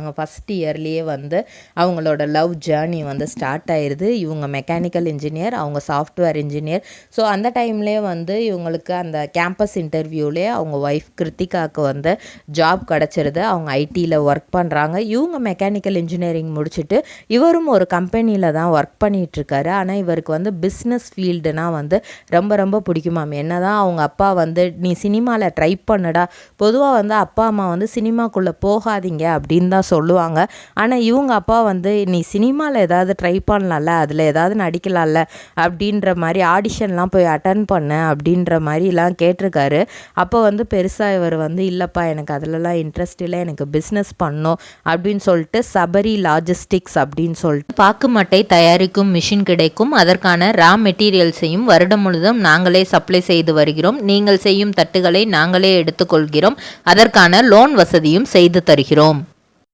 பண்ணிடுறாங்க. ஃபஸ்ட் இயர்லேயே வந்து அவங்களோட லவ் ஜேர்னி வந்து ஸ்டார்ட் ஆயிடுது. இவங்க மெக்கானிக்கல் இன்ஜினியர், அவங்க சாஃப்ட்வேர் இன்ஜினியர். ஸோ அந்த டைம்லேயே வந்து இவங்களுக்கு அந்த கேம்பஸ் இன்டர்வியூலேயே அவங்க ஒய்ஃப் கிருத்திகாவுக்கு வந்து ஜாப் கிடச்சிருது. அவங்க ஐடியில் ஒர்க் பண்ணுறாங்க. இவங்க மெக்கானிக்கல் இன்ஜினியரிங் முடிச்சுட்டு இவரும் ஒரு கம்பெனியில் தான் ஒர்க் பண்ணிகிட்ருக்காரு. ஆனால் இவருக்கு வந்து பிஸ்னஸ் ஃபீல்டுனா வந்து ரொம்ப ரொம்ப பிடிக்குமாம். என்ன தான் அவங்க அப்பா வந்து நீ சினிமாவில் ட்ரை பண்ணுடா, பொதுவாக வந்து அப்பா அம்மா வந்து சினிமாக்குள்ளே போகாதீங்க அப்படின்னு தான் சொல்லுவாங்க. ஆனால் இவங்க அப்பா வந்து நீ சினிமாவில் ஏதாவது ட்ரை பண்ணலாம்ல, அதில் ஏதாவது நடிக்கலாம்ல அப்படின்ற மாதிரி ஆடிஷன்லாம் போய் அட்டன் பண்ண அப்படின்ற மாதிரிலாம் கேட்டிருக்காரு. அப்போ வந்து பெருசாக இவர் வந்து இல்லைப்பா எனக்கு அதிலலாம் இன்ட்ரெஸ்ட் இல்லை, எனக்கு பிஸ்னஸ் பண்ணணும் அப்படின்னு சொல்லிட்டு சபரி லாஜிஸ்டிக்ஸ் அப்படின்னு சொல்லிட்டு பாக்குமட்டை தயாரிக்கும் மிஷின் கிடைக்கும். அதற்கான ரா மெட்டீரியல்ஸையும் வருடம் முழுதும் நாங்களே சப்ளை செய்து வருகிறோம். நீங்கள் செய்யும் தட்டுகளை நாங்களே எடுத்துக்கொள்கிறோம். அதற்கான லோன் வசதியும் செய்து தருகிறோம்.